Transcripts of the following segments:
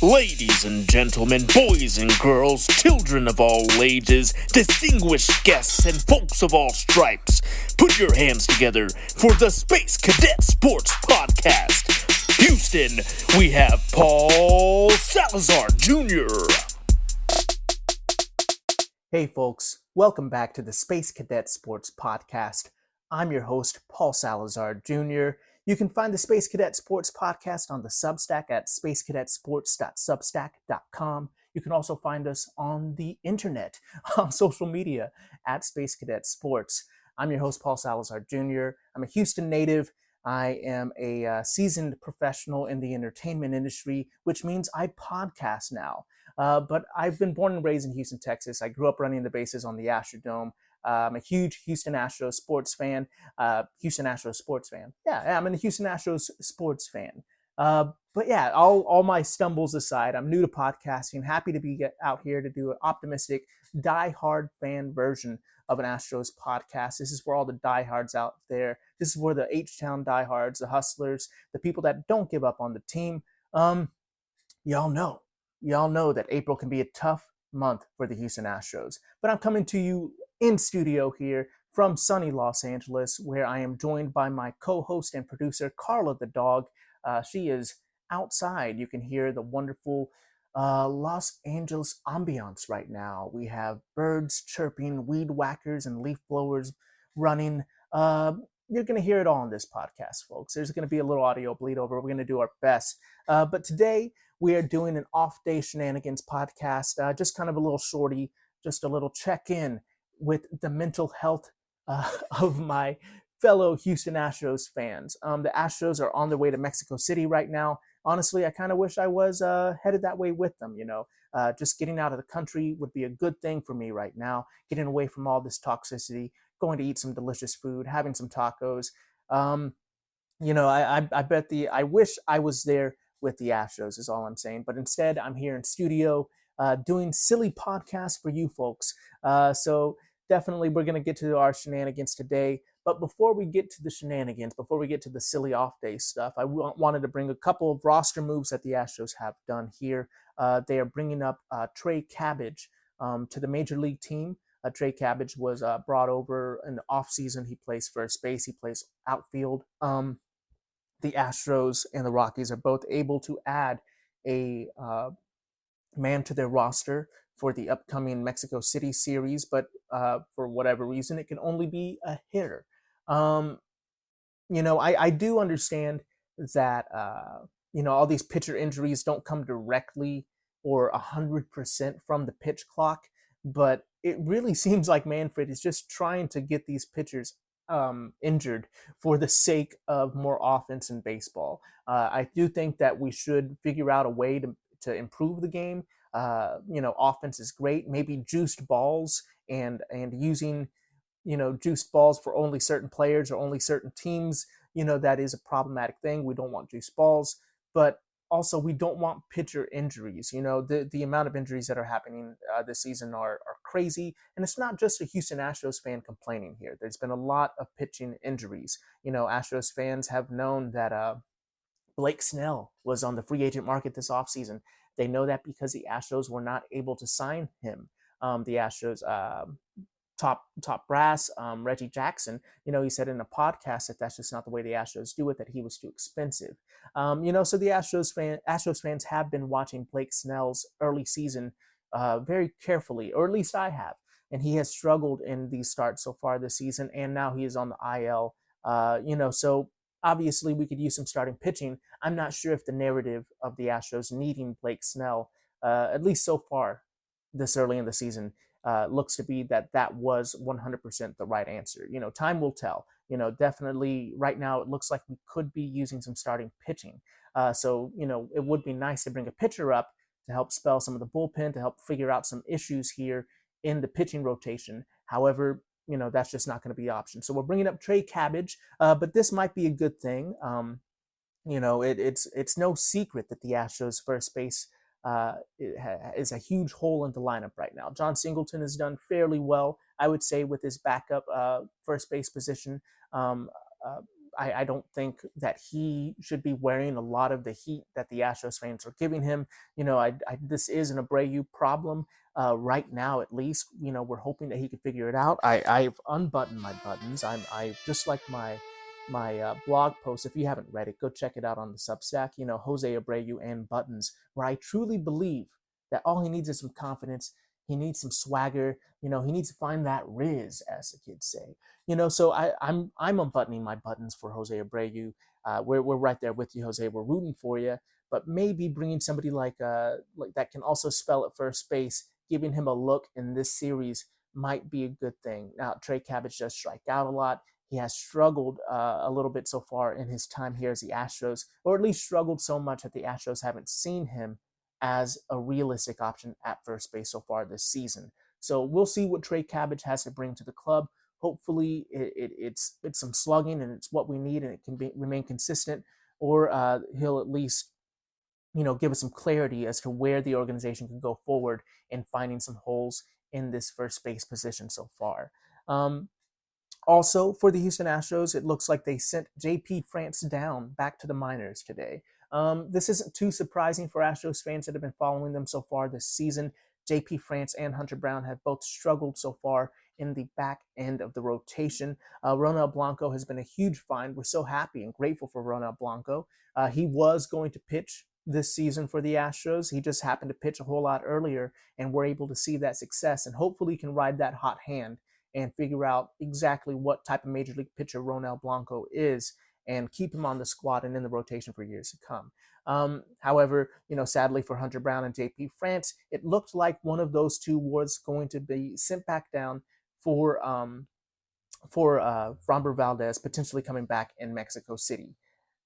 Ladies and gentlemen, boys and girls, children of all ages, distinguished guests, and folks of all stripes, put your hands together for the Space Cadet Sports Podcast. Houston, we have Paul Salazar Jr. Hey folks, welcome back to the Space Cadet Sports Podcast. I'm your host, Paul Salazar Jr. You can find the Space Cadet Sports Podcast on the Substack at spacecadetsports.substack.com. You can also find us on the internet, on social media, at Space Cadet Sports. I'm your host, Paul Salazar Jr. I'm a Houston native. I am a seasoned professional in the entertainment industry, which means I podcast now. But I've been born and raised in Houston, Texas. I grew up running the bases on the Astrodome. I'm a huge Houston Astros sports fan. Yeah, I'm a Houston Astros sports fan. But yeah, all my stumbles aside, I'm new to podcasting. Happy to be out here to do an optimistic, die-hard fan version of an Astros podcast. This is where all the diehards out there. This is where the H-Town diehards, the hustlers, the people that don't give up on the team. Y'all know that April can be a tough month for the Houston Astros. But I'm coming to you in studio here from sunny Los Angeles, where I am joined by my co-host and producer, Carla the dog. She is outside. You can hear the wonderful Los Angeles ambiance right now. We have birds chirping, weed whackers, and leaf blowers running. You're going to hear it all on this podcast, folks. There's going to be a little audio bleed over. We're going to do our best. But today, we are doing an off-day shenanigans podcast, just kind of a little shorty, just a little check-in with the mental health of my fellow Houston Astros fans. The Astros are on their way to Mexico City right now. Honestly, I kind of wish I was headed that way with them, Just getting out of the country would be a good thing for me right now, getting away from all this toxicity, going to eat some delicious food, having some tacos. I wish I was there with the Astros is all I'm saying. But instead, I'm here in studio doing silly podcasts for you folks. So definitely we're going to get to our shenanigans today. But before we get to the shenanigans, before we get to the silly off-day stuff, I wanted to bring a couple of roster moves that the Astros have done here. They are bringing up Trey Cabbage to the Major League team. Trey Cabbage was brought over in the offseason. He plays first base. He plays outfield. The Astros and the Rockies are both able to add a man to their roster for the upcoming Mexico City series, but for whatever reason, it can only be a hitter. I do understand that, all these pitcher injuries don't come directly or 100% from the pitch clock, but it really seems like Manfred is just trying to get these pitchers injured for the sake of more offense in baseball. I do think that we should figure out a way to improve the game. Offense is great. Maybe juiced balls and using, juiced balls for only certain players or only certain teams. That is a problematic thing. We don't want juiced balls, but also we don't want pitcher injuries. The amount of injuries that are happening this season are crazy. And it's not just a Houston Astros fan complaining here. There's been a lot of pitching injuries. Astros fans have known that Blake Snell was on the free agent market this offseason. They know that because the Astros were not able to sign him. The Astros top brass, Reggie Jackson, he said in a podcast that that's just not the way the Astros do it, that he was too expensive. So the Astros fans have been watching Blake Snell's early season very carefully, or at least I have. And he has struggled in these starts so far this season, and now he is on the IL. So obviously we could use some starting pitching. I'm not sure if the narrative of the Astros needing Blake Snell, at least so far this early in the season, looks to be that was 100% the right answer. Time will tell. Definitely right now it looks like we could be using some starting pitching. So it would be nice to bring a pitcher up to help spell some of the bullpen, to help figure out some issues here in the pitching rotation. However, that's just not going to be the option. So we're bringing up Trey Cabbage, but this might be a good thing. It's no secret that the Astros first base is a huge hole in the lineup right now. John Singleton has done fairly well, I would say, with his backup first base position. I don't think that he should be wearing a lot of the heat that the Astros fans are giving him. This is an Abreu problem right now, at least. We're hoping that he can figure it out. I've unbuttoned my buttons. I just like my blog post. If you haven't read it, go check it out on the Substack. Jose Abreu and buttons, where I truly believe that all he needs is some confidence. He needs some swagger. He needs to find that riz, as the kids say. So I'm unbuttoning my buttons for Jose Abreu. We're right there with you, Jose. We're rooting for you, but maybe bringing somebody like that can also spell at first base, giving him a look in this series might be a good thing. Now, Trey Cabbage does strike out a lot. He has struggled a little bit so far in his time here as the Astros, or at least struggled so much that the Astros haven't seen him as a realistic option at first base so far this season. So we'll see what Trey Cabbage has to bring to the club. Hopefully it's some slugging and it's what we need and it can remain consistent, or he'll at least give us some clarity as to where the organization can go forward in finding some holes in this first base position so far. Also, for the Houston Astros, it looks like they sent J.P. France down back to the minors today. This isn't too surprising for Astros fans that have been following them so far this season. J.P. France and Hunter Brown have both struggled so far in the back end of the rotation. Ronel Blanco has been a huge find. We're so happy and grateful for Ronel Blanco. He was going to pitch this season for the Astros. He just happened to pitch a whole lot earlier, and we're able to see that success and hopefully can ride that hot hand and figure out exactly what type of major league pitcher Ronel Blanco is and keep him on the squad and in the rotation for years to come. However, sadly for Hunter Brown and JP France, it looked like one of those two was going to be sent back down for Framber Valdez potentially coming back in Mexico City.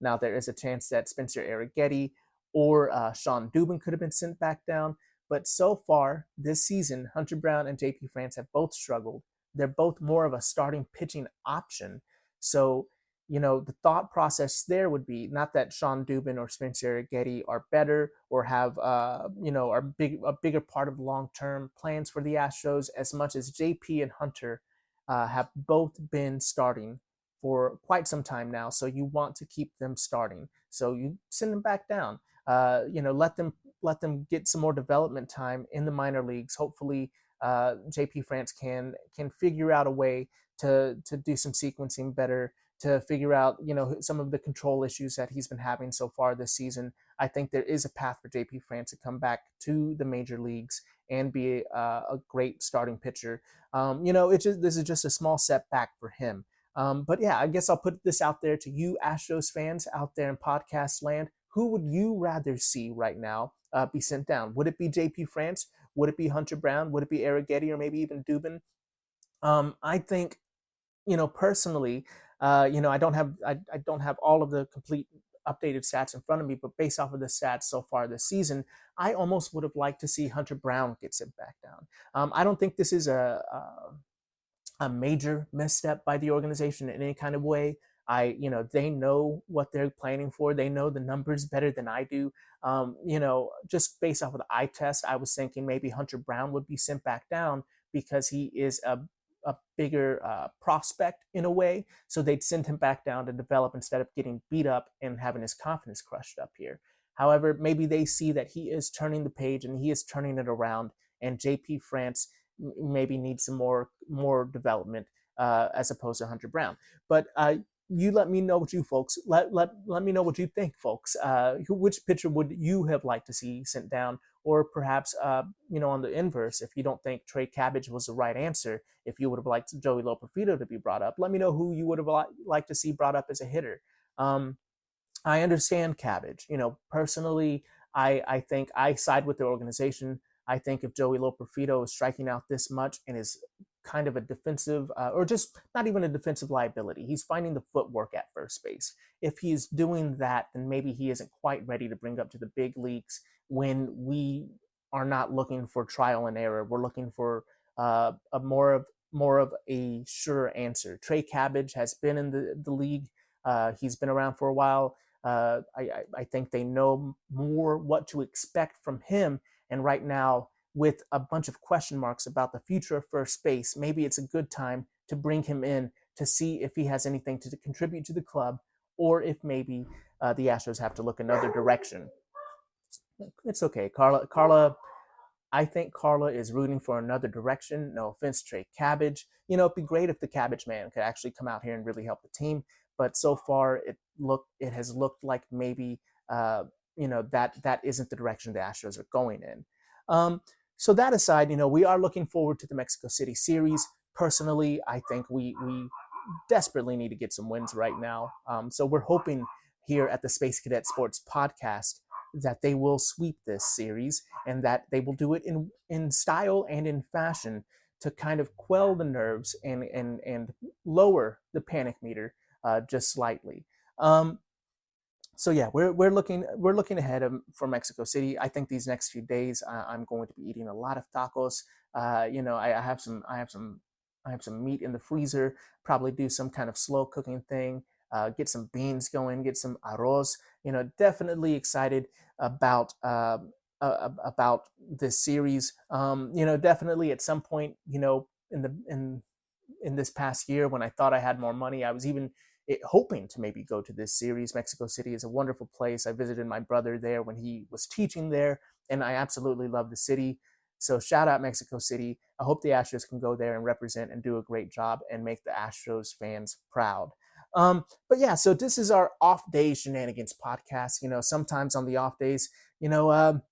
Now, there is a chance that Spencer Arrighetti or Sean Dubin could have been sent back down, but so far this season, Hunter Brown and JP France have both struggled. They're both more of a starting pitching option. So, the thought process there would be not that Sean Dubin or Spencer Arrighetti are better or have, are a bigger part of long-term plans for the Astros, as much as JP and Hunter have both been starting for quite some time now. So you want to keep them starting. So you send them back down. Let them get some more development time in the minor leagues. Hopefully, JP France can figure out a way to do some sequencing better, to figure out some of the control issues that he's been having so far this season. I think there is a path for JP France to come back to the major leagues and be a great starting pitcher. This is just a small setback for him. But yeah, I guess I'll put this out there to you Astros fans out there in podcast land. Who would you rather see right now be sent down? Would it be JP France? Would it be Hunter Brown? Would it be Arrighetti or maybe even Dubin? I think, personally, I don't have all of the complete updated stats in front of me, but based off of the stats so far this season, I almost would have liked to see Hunter Brown get sent back down. I don't think this is a major misstep by the organization in any kind of way. They know what they're planning for. They know the numbers better than I do. Just based off of the eye test, I was thinking maybe Hunter Brown would be sent back down because he is a bigger prospect in a way. So they'd send him back down to develop instead of getting beat up and having his confidence crushed up here. However, maybe they see that he is turning the page and he is turning it around, and JP France maybe needs some more development as opposed to Hunter Brown. But you let me know what you folks let me know what you think, folks. Which pitcher would you have liked to see sent down, or perhaps on the inverse, if you don't think Trey Cabbage was the right answer, if you would have liked Joey Loperfido to be brought up, let me know who you would have liked to see brought up as a hitter. I understand Cabbage. Personally, I think I side with the organization. I think if Joey Loperfido is striking out this much and is kind of a defensive or just not even a defensive liability, he's finding the footwork at first base. If he's doing that, then maybe he isn't quite ready to bring up to the big leagues when we are not looking for trial and error. We're looking for a more of a sure answer. Trey Cabbage has been in the league. He's been around for a while. I think they know more what to expect from him. And right now, with a bunch of question marks about the future of first base, maybe it's a good time to bring him in to see if he has anything to contribute to the club, or if maybe the Astros have to look another direction. It's okay, Carla. I think Carla is rooting for another direction. No offense, Trey Cabbage. It'd be great if the Cabbage man could actually come out here and really help the team. But so far, it has looked like maybe that isn't the direction the Astros are going in. So that aside, we are looking forward to the Mexico City series. Personally, I think we desperately need to get some wins right now. So we're hoping here at the Space Cadet Sports podcast that they will sweep this series and that they will do it in style and in fashion to kind of quell the nerves and lower the panic meter just slightly. So yeah, we're looking ahead for Mexico City. I think these next few days I'm going to be eating a lot of tacos. I have some meat in the freezer. Probably do some kind of slow cooking thing. Get some beans going. Get some arroz. Definitely excited about this series. Definitely at some point, in this past year when I thought I had more money, I was even hoping to maybe go to this series. Mexico City is a wonderful place. I visited my brother there when he was teaching there, and I absolutely love the city. So shout out Mexico City. I hope the Astros can go there and represent and do a great job and make the Astros fans proud. But yeah, so this is our off-day shenanigans podcast. Sometimes on the off days, I'm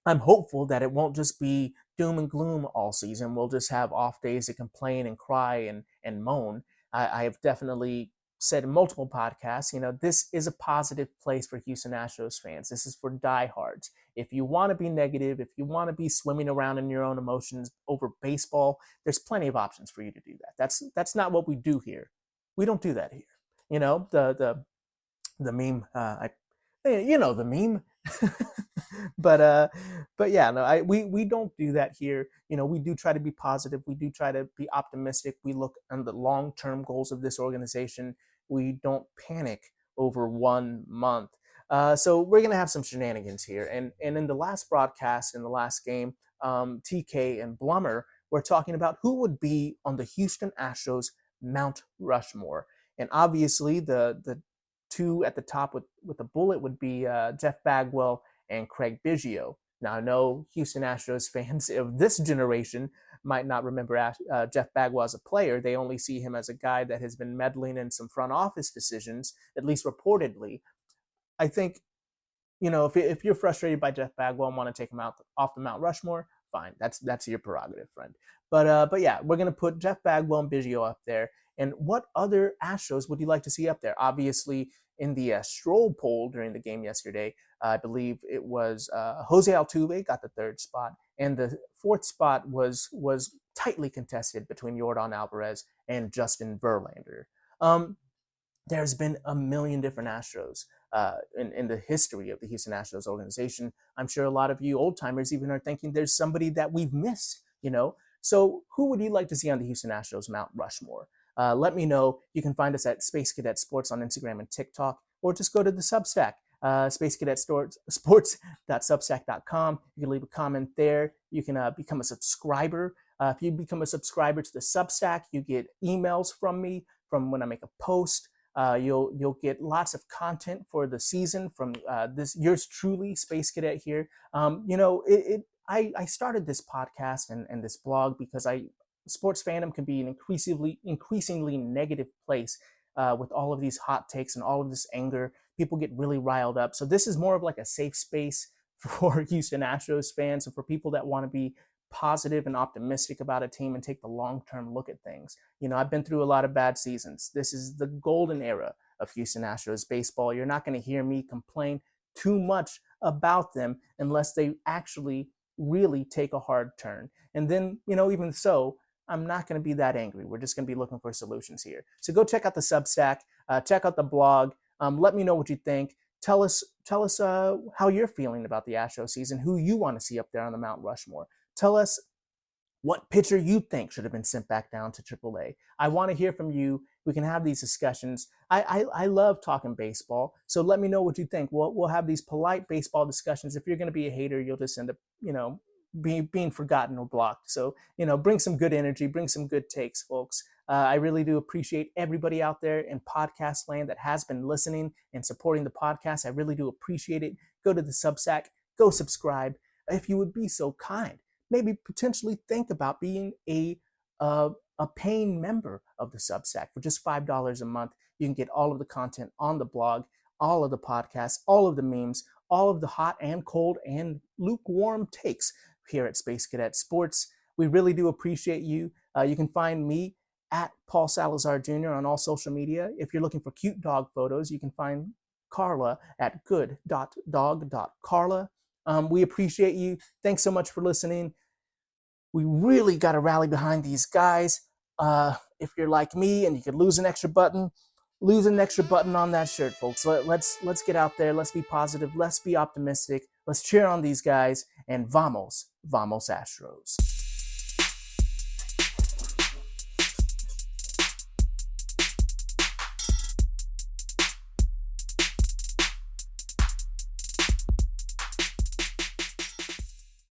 hopeful that it won't just be doom and gloom all season. We'll just have off days to complain and cry and moan. I have definitely said in multiple podcasts, this is a positive place for Houston Astros fans. This is for diehards. If you want to be negative, if you want to be swimming around in your own emotions over baseball, there's plenty of options for you to do that. That's not what we do here. We don't do that here. The meme. The meme. but yeah, no, we don't do that here. We do try to be positive. We do try to be optimistic. We look on the long-term goals of this organization. We don't panic over 1 month. So we're gonna have some shenanigans here. And in the last broadcast, in the last game, TK and Blummer were talking about who would be on the Houston Astros Mount Rushmore. And obviously, the two at the top with the bullet would be Jeff Bagwell and Craig Biggio. Now, I know Houston Astros fans of this generation might not remember Jeff Bagwell as a player. They only see him as a guy that has been meddling in some front office decisions, at least reportedly. I think, if you're frustrated by Jeff Bagwell and want to take him off the Mount Rushmore, fine. That's your prerogative, friend. But yeah, we're going to put Jeff Bagwell and Biggio up there. And what other Astros would you like to see up there? Obviously, in the Stroll poll during the game yesterday, I believe it was Jose Altuve got the third spot, and the fourth spot was tightly contested between Yordan Alvarez and Justin Verlander. There's been a million different Astros in the history of the Houston Astros organization. I'm sure a lot of you old timers even are thinking there's somebody that we've missed. So who would you like to see on the Houston Astros Mount Rushmore? Let me know. You can find us at Space Cadet Sports on Instagram and TikTok, or just go to the Substack, spacecadetsports.substack.com. You can leave a comment there. You can become a subscriber. If you become a subscriber to the Substack, you get emails from me from when I make a post. You'll get lots of content for the season from this yours truly, Space Cadet here. I started this podcast and this blog because sports fandom can be an increasingly negative place with all of these hot takes and all of this anger. People get really riled up. So this is more of like a safe space for Houston Astros fans and for people that want to be positive and optimistic about a team and take the long-term look at things. I've been through a lot of bad seasons. This is the golden era of Houston Astros baseball. You're not going to hear me complain too much about them unless they actually really take a hard turn. And then, even so, I'm not going to be that angry. We're just going to be looking for solutions here. So go check out the Substack, check out the blog. Let me know what you think. Tell us how you're feeling about the Astros season, who you want to see up there on the Mount Rushmore. Tell us what pitcher you think should have been sent back down to AAA. I want to hear from you. We can have these discussions. I love talking baseball, so let me know what you think. We'll have these polite baseball discussions. If you're going to be a hater, you'll just end up, being forgotten or blocked. So, bring some good energy, bring some good takes, folks. I really do appreciate everybody out there in podcast land that has been listening and supporting the podcast. I really do appreciate it. Go to the Substack, go subscribe. If you would be so kind, maybe potentially think about being a paying member of the Substack for just $5 a month. You can get all of the content on the blog, all of the podcasts, all of the memes, all of the hot and cold and lukewarm takes here at Space Cadet Sports. We really do appreciate you. You can find me at Paul Salazar Jr. on all social media. If you're looking for cute dog photos, you can find Carla at good.dog.carla. We appreciate you. Thanks so much for listening. We really got to rally behind these guys. If you're like me and you could lose an extra button on that shirt, folks. Let's get out there. Let's be positive. Let's be optimistic. Let's cheer on these guys. And vamos Astros.